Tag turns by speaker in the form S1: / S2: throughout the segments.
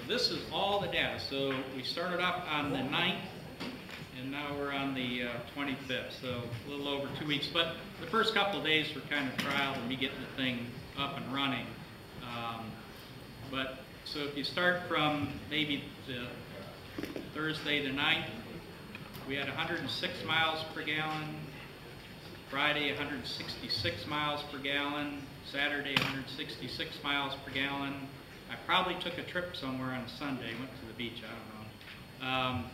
S1: this is all the data. So we started off on the 9th, and now we're on the 25th, so a little over 2 weeks. But the first couple of days were kind of trial and me getting the thing up and running. So if you start from maybe the Thursday the 9th, we had 106 miles per gallon. Friday, 166 miles per gallon. Saturday, 166 miles per gallon. I probably took a trip somewhere on a Sunday, went to the beach, I don't know.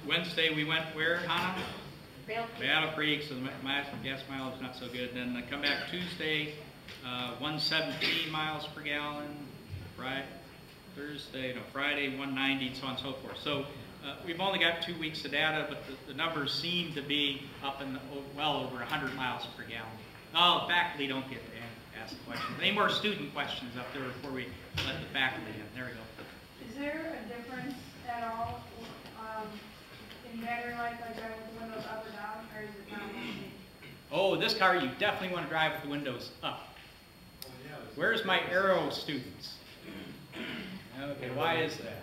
S1: Wednesday we went where, Hannah? Battle Creek, so the gas mileage is not so good. Then I come back Tuesday, 117 miles per gallon. Friday, 190, so on and so forth. So we've only got 2 weeks of data, but the numbers seem to be up in well over 100 miles per gallon. Oh, the faculty don't get to ask questions. Any more student questions up there before we let the faculty in? There we go.
S2: Is there a difference at all in battery life, like driving with the windows up or down, or is it not the same?
S1: Oh, this car you definitely want to drive with the windows up. Where's my aero students? Okay, why is that?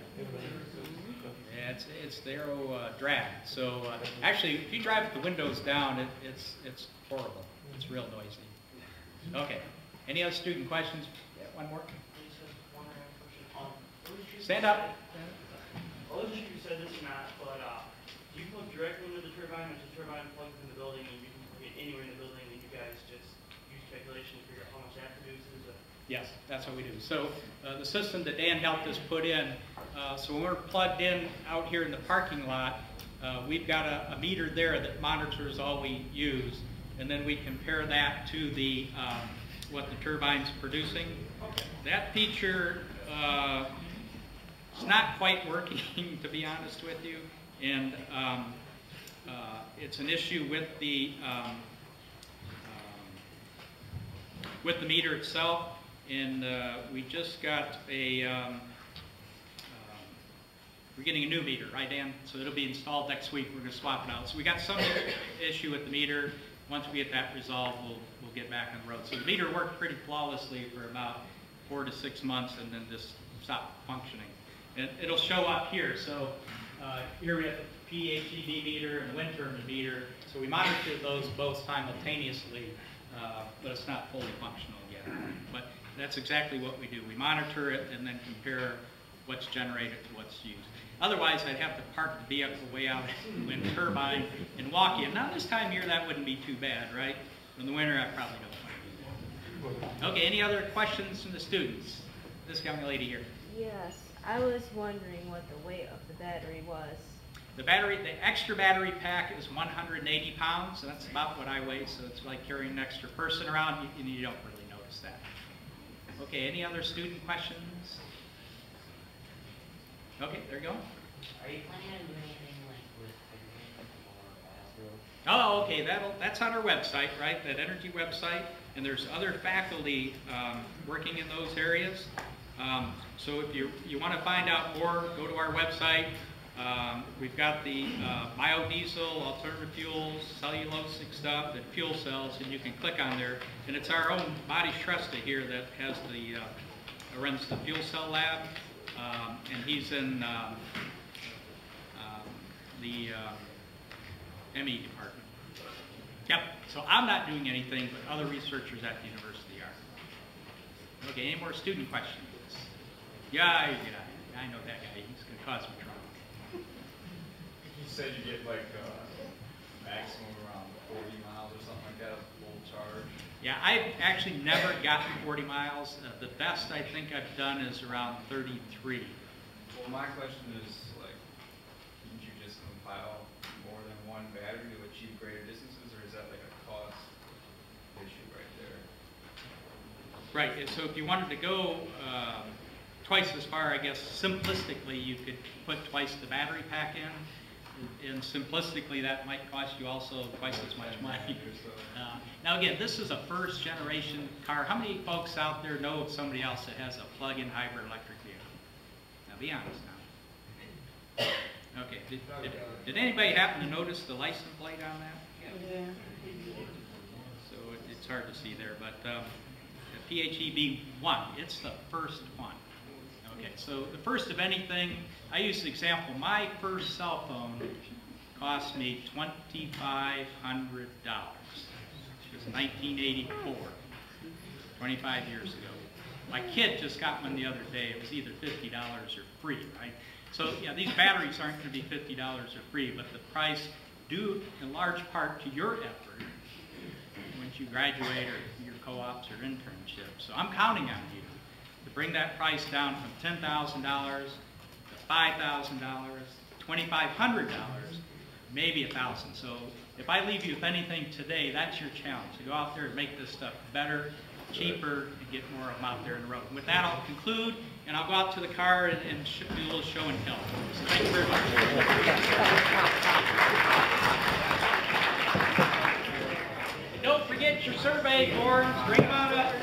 S1: Yeah, it's the aero drag. So actually, if you drive with the windows down, it's horrible. It's real noisy. Okay. Any other student questions? Yeah, one more. Stand up.
S3: I wasn't sure if you said this or not, but do you plug directly into the turbine, or is the turbine plugged in the building, and you can plug it anywhere in the building, and you guys just use calculation to figure out how much that produces?
S1: Yes, that's what we do. So the system that Dan helped us put in, so when we're plugged in out here in the parking lot, we've got a meter there that monitors all we use, and then we compare that to the what the turbine's producing. Okay. That feature is not quite working, to be honest with you, and it's an issue with the meter itself. And we just got we're getting a new meter, right, Dan? So it'll be installed next week. We're going to swap it out. So we got some issue with the meter. Once we get that resolved, we'll get back on the road. So the meter worked pretty flawlessly for about 4 to 6 months, and then just stopped functioning. And it'll show up here. So here we have the PHEV meter and the wind turbine meter. So we monitor those both simultaneously, but it's not fully functional yet. But that's exactly what we do. We monitor it and then compare what's generated to what's used. Otherwise, I'd have to park the vehicle way out in the wind turbine and walk in. Now, this time of year, that wouldn't be too bad, right? In the winter, I probably don't want to do that. Okay, any other questions from the students? This young lady here.
S4: Yes, I was wondering what the weight of the battery was.
S1: The extra battery pack is 180 pounds, so that's about what I weigh, so it's like carrying an extra person around, and you don't really notice that. Okay, any other student questions? Okay, there you go.
S5: Are you planning on doing anything like with hydrogen or biofuel?
S1: Oh, okay, that's on our website, right? That energy website, and there's other faculty working in those areas. So if you want to find out more, go to our website. We've got the biodiesel, alternative fuels, cellulosic stuff, and fuel cells, and you can click on there. And it's our own Body Shrestha here that has runs the fuel cell lab, and he's in the ME department. Yep. So I'm not doing anything, but other researchers at the university are. Okay. Any more student questions? Yeah, I know that guy. He's going to cause me trouble.
S6: You said you get like maximum around 40 miles or something like that of full charge.
S1: Yeah, I've actually never gotten 40 miles. The best I think I've done is around 33.
S6: Well, my question is, like, couldn't you just compile more than one battery to achieve greater distances, or is that like a cost issue right there?
S1: Right, and so if you wanted to go twice as far, I guess simplistically you could put twice the battery pack in. And simplistically, that might cost you also twice as much money. Now again, this is a first generation car. How many folks out there know of somebody else that has a plug-in hybrid electric vehicle? Now be honest now. Okay, did anybody happen to notice the license plate on that?
S4: Yeah.
S1: So it's hard to see there, but PHEV1. It's the first one. Okay, so the first of anything, I use the example, my first cell phone cost me $2,500. It was 1984, 25 years ago. My kid just got one the other day. It was either $50 or free, right? So yeah, these batteries aren't going to be $50 or free, but the price due in large part to your effort once you graduate or your co-ops or internships. So I'm counting on you to bring that price down from $10,000 to $5,000, $2,500, maybe $1,000. So if I leave you with anything today, that's your challenge, to go out there and make this stuff better, cheaper, and get more of them out there in the road. And with that, I'll conclude, and I'll go out to the car and do a little show and tell. So thank you very much. And don't forget your survey forms. Bring them on up.